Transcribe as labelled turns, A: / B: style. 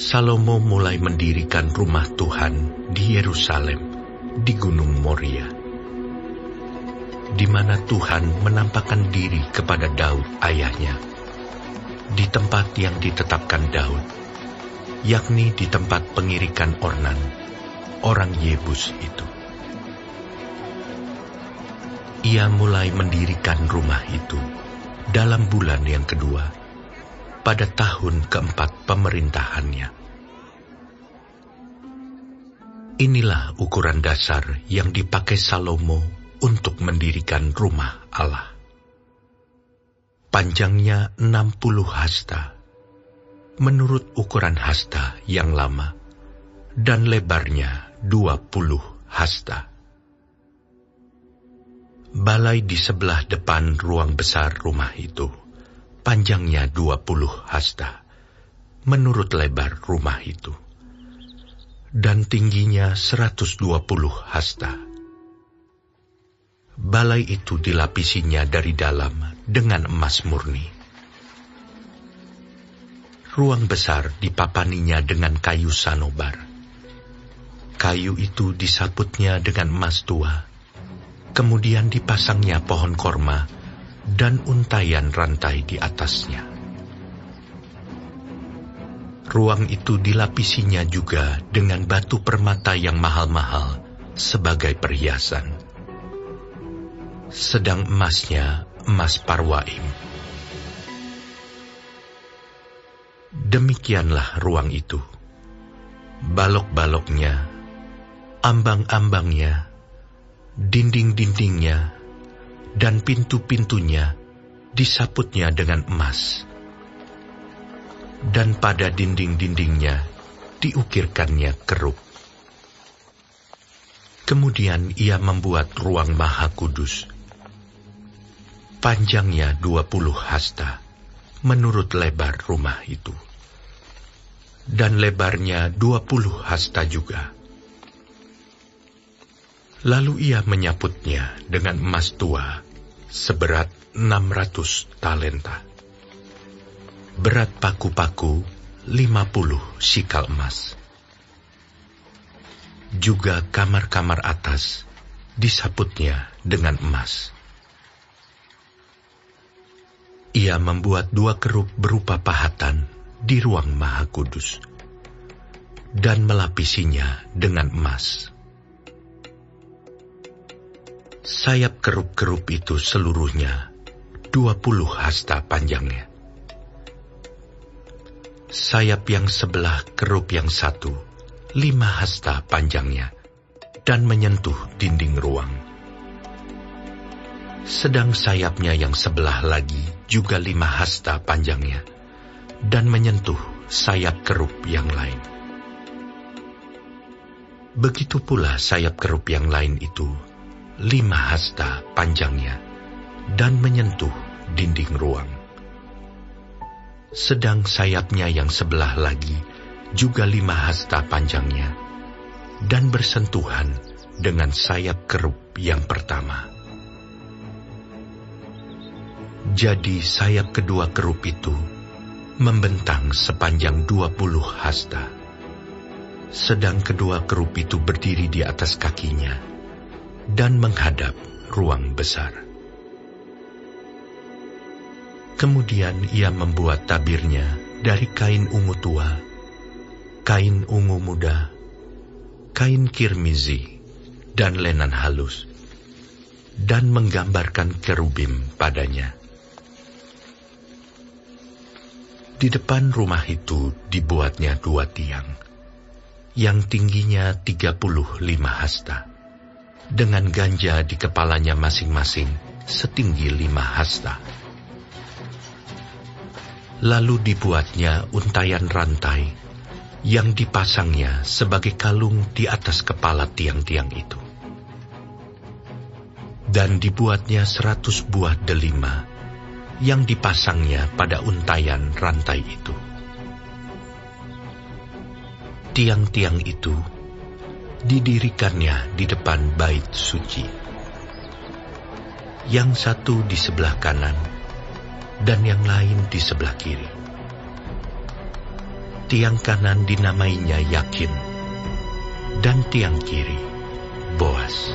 A: Salomo mulai mendirikan rumah Tuhan di Yerusalem, di Gunung Moria, di mana Tuhan menampakkan diri kepada Daud ayahnya, di tempat yang ditetapkan Daud, yakni di tempat pengirikan Ornan, orang Yebus itu. Ia mulai mendirikan rumah itu dalam bulan yang kedua, pada tahun keempat pemerintahannya. Inilah ukuran dasar yang dipakai Salomo untuk mendirikan rumah Allah. Panjangnya 60 hasta, menurut ukuran hasta yang lama, dan lebarnya 20 hasta. Balai di sebelah depan ruang besar rumah itu, panjangnya 20 hasta, menurut lebar rumah itu, dan tingginya 120 hasta. Balai itu dilapisinya dari dalam dengan emas murni. Ruang besar dipapaninya dengan kayu sanobar. Kayu itu disaputnya dengan emas tua. Kemudian dipasangnya pohon korma dan untayan rantai di atasnya. Ruang itu dilapisinya juga dengan batu permata yang mahal-mahal sebagai perhiasan. Sedang emasnya emas Parwaim. Demikianlah ruang itu. Balok-baloknya, ambang-ambangnya, dinding-dindingnya, dan pintu-pintunya disaputnya dengan emas. Dan pada dinding-dindingnya diukirkannya keruk. Kemudian ia membuat ruang Maha Kudus. Panjangnya 20 hasta, menurut lebar rumah itu. Dan lebarnya 20 hasta juga. Lalu ia menyaputnya dengan emas tua seberat 600 talenta. Berat paku-paku 50 sikal emas. Juga kamar-kamar atas disaputnya dengan emas. Ia membuat 2 kerup berupa pahatan di ruang Maha Kudus dan melapisinya dengan emas. Sayap kerup-kerup itu seluruhnya 20 hasta panjangnya. Sayap yang sebelah kerup yang satu 5 hasta panjangnya dan menyentuh dinding ruang. Sedang sayapnya yang sebelah lagi juga 5 hasta panjangnya dan menyentuh sayap kerup yang lain. Begitu pula sayap kerup yang lain itu 5 hasta panjangnya dan menyentuh dinding ruang. Sedang sayapnya yang sebelah lagi juga 5 hasta panjangnya dan bersentuhan dengan sayap kerup yang pertama. Jadi sayap kedua kerup itu membentang sepanjang 20 hasta. Sedang kedua kerup itu berdiri di atas kakinya dan menghadap ruang besar. Kemudian ia membuat tabirnya dari kain ungu tua, kain ungu muda, kain kirmizi, dan lenan halus, dan menggambarkan kerubim padanya. Di depan rumah itu dibuatnya 2 tiang, yang tingginya 35 hasta, dengan ganja di kepalanya masing-masing setinggi 5 hasta. Lalu dibuatnya untayan rantai yang dipasangnya sebagai kalung di atas kepala tiang-tiang itu. Dan dibuatnya 100 buah delima yang dipasangnya pada untayan rantai itu. Tiang-tiang itu didirikannya di depan bait suci. Yang satu di sebelah kanan dan yang lain di sebelah kiri. Tiang kanan dinamainya Yakin, dan tiang kiri Boas.